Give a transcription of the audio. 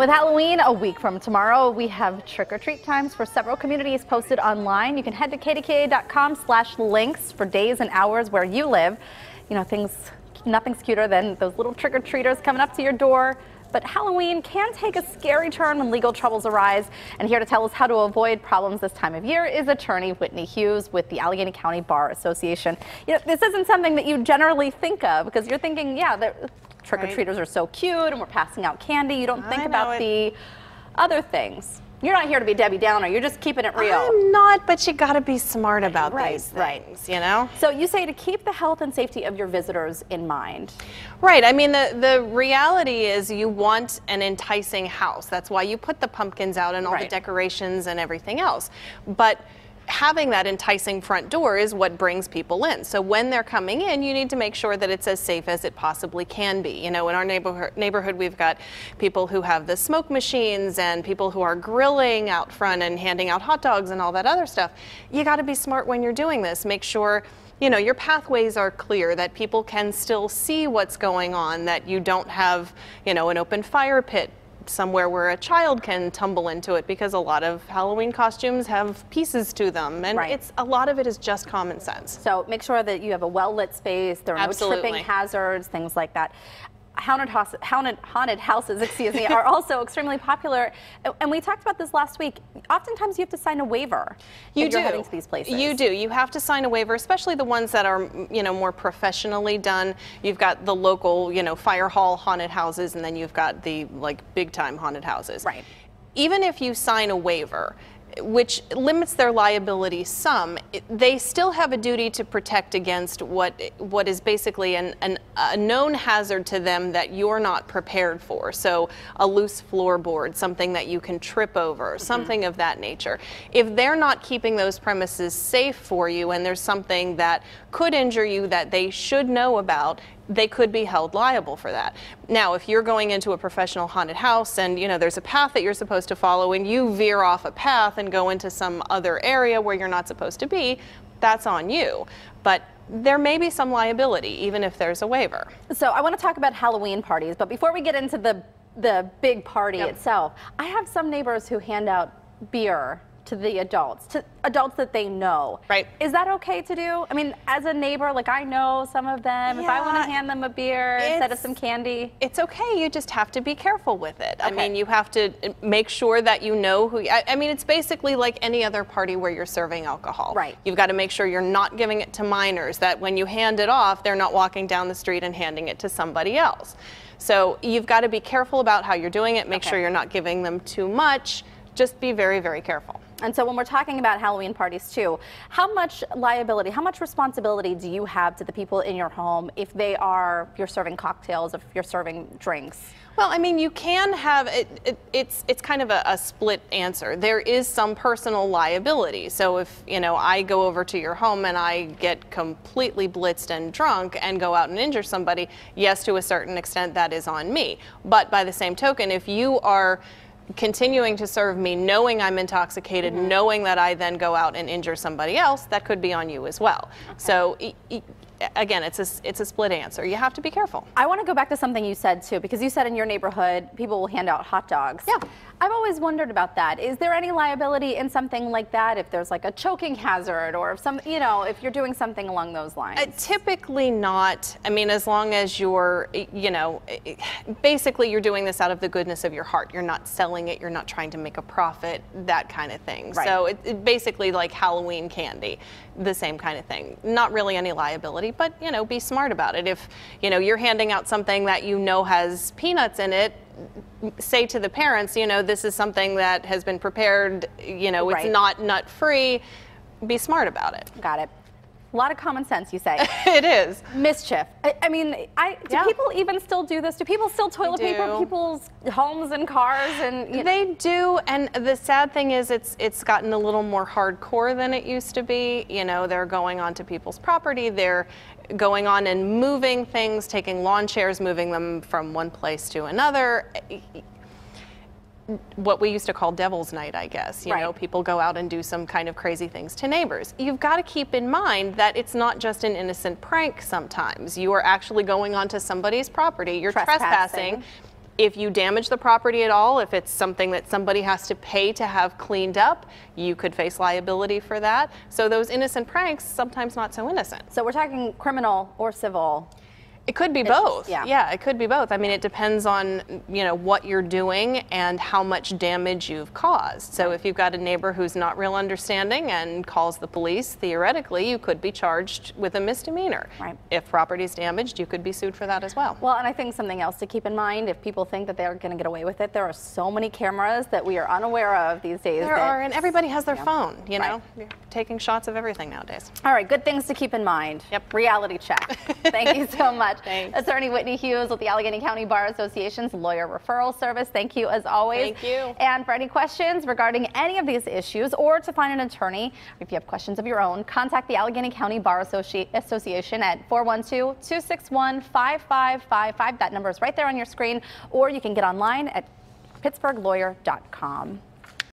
With Halloween a week from tomorrow, we have trick-or-treat times for several communities posted online. You can head to kdka.com/links for days and hours where you live. You know, nothing's cuter than those little trick-or-treaters coming up to your door. But Halloween can take a scary turn when legal troubles arise. And here to tell us how to avoid problems this time of year is attorney Whitney Hughes with the Allegheny County Bar Association. You know, this isn't something that you generally think of because you're thinking, yeah, the trick-or-treaters are so cute and we're passing out candy. You don't think about the other things. You're not here to be Debbie Downer. You're just keeping it real. I'm not, but you got to be smart about these things, you know? So you say to keep the health and safety of your visitors in mind. Right. I mean, the reality is you want an enticing house. That's why you put the pumpkins out and all the decorations and everything else. But having that enticing front door is what brings people in. So when they're coming in, you need to make sure that it's as safe as it possibly can be. You know, in our neighborhood, we've got people who have the smoke machines and people who are grilling out front and handing out hot dogs and all that other stuff. You got to be smart when you're doing this. Make sure, you know, your pathways are clear, that people can still see what's going on, that you don't have, you know, an open fire pit somewhere where a child can tumble into it, because a lot of Halloween costumes have pieces to them, and a lot of it is just common sense. So make sure that you have a well-lit space, there are no tripping hazards, things like that. Haunted houses, excuse me, are also extremely popular, and we talked about this last week. Oftentimes you have to sign a waiver if you're heading to these places. You do. You have to sign a waiver, especially the ones that are, you know, more professionally done. You've got the local, you know, fire hall haunted houses, and then you've got the big time haunted houses. Right. Even if you sign a waiver, which limits their liability some, they still have a duty to protect against what is basically a known hazard to them that you're not prepared for. So a loose floorboard, something that you can trip over, something of that nature. If they're not keeping those premises safe for you and there's something that could injure you that they should know about, they could be held liable for that. Now, if you're going into a professional haunted house and, you know, there's a path that you're supposed to follow and you veer off a path and go into some other area where you're not supposed to be, that's on you. But there may be some liability, even if there's a waiver. So I want to talk about Halloween parties, but before we get into the big party itself, I have some neighbors who hand out beer to the adults, that they know. Right. Is that okay to do? I mean, as a neighbor, like, I know some of them. If I want to hand them a beer instead of some candy. It's okay. You just have to be careful with it. I mean, you have to make sure that you know who, I mean, it's basically like any other party where you're serving alcohol. Right. You've got to make sure you're not giving it to minors, that when you hand it off, they're not walking down the street and handing it to somebody else. So you've got to be careful about how you're doing it. Make sure you're not giving them too much. Just be very, very careful. And so when we're talking about Halloween parties too, how much liability, how much responsibility do you have to the people in your home if you're serving cocktails, if you're serving drinks? Well, I mean, you can have it's kind of a split answer. There is some personal liability. So if, you know, I go over to your home and I get completely blitzed and drunk and go out and injure somebody, yes, to a certain extent that is on me. But by the same token, if you are continuing to serve me knowing I'm intoxicated, knowing that I then go out and injure somebody else, that could be on you as well. So again, it's a split answer. You have to be careful. I want to go back to something you said too, because you said in your neighborhood people will hand out hot dogs. Yeah. I've always wondered about that. Is there any liability in something like that if there's like a choking hazard or if you're doing something along those lines? Typically not. I mean, as long as you're, you know, basically you're doing this out of the goodness of your heart. You're not selling it. You're not trying to make a profit, that kind of thing. Right. So it basically like Halloween candy, the same kind of thing. Not really any liability, but, you know, be smart about it. If, you know, you're handing out something that you know has peanuts in it, say to the parents, you know, this is something that has been prepared, you know, it's not nut-free. Be smart about it. Got it. A lot of common sense, you say. It is. Mischief. I mean, do people even still do this? Do people still toilet paper people's homes and cars? And they do, and the sad thing is it's gotten a little more hardcore than it used to be. You know, they're going onto people's property. They're going on and moving things, taking lawn chairs, moving them from one place to another. What we used to call Devil's Night, I guess. You know, people go out and do some kind of crazy things to neighbors. You've got to keep in mind that it's not just an innocent prank sometimes. You are actually going onto somebody's property. You're trespassing. If you damage the property at all, if it's something that somebody has to pay to have cleaned up, you could face liability for that. So those innocent pranks, sometimes not so innocent. So we're talking criminal or civil? It could be both. Yeah, it could be both. I mean, it depends on, what you're doing and how much damage you've caused. So if you've got a neighbor who's not real understanding and calls the police, theoretically, you could be charged with a misdemeanor. Right. If property's damaged, you could be sued for that as well. Well, and I think something else to keep in mind, if people think that they're going to get away with it, there are so many cameras that we are unaware of these days. There are, and everybody has their phone, Right. You're taking shots of everything nowadays. All right, good things to keep in mind. Yep. Reality check. Thank you so much. Thanks. Attorney Whitney Hughes with the Allegheny County Bar Association's Lawyer Referral Service. Thank you as always. Thank you. And for any questions regarding any of these issues or to find an attorney, if you have questions of your own, contact the Allegheny County Bar Association at 412-261-5555. That number is right there on your screen, or you can get online at pittsburghlawyer.com.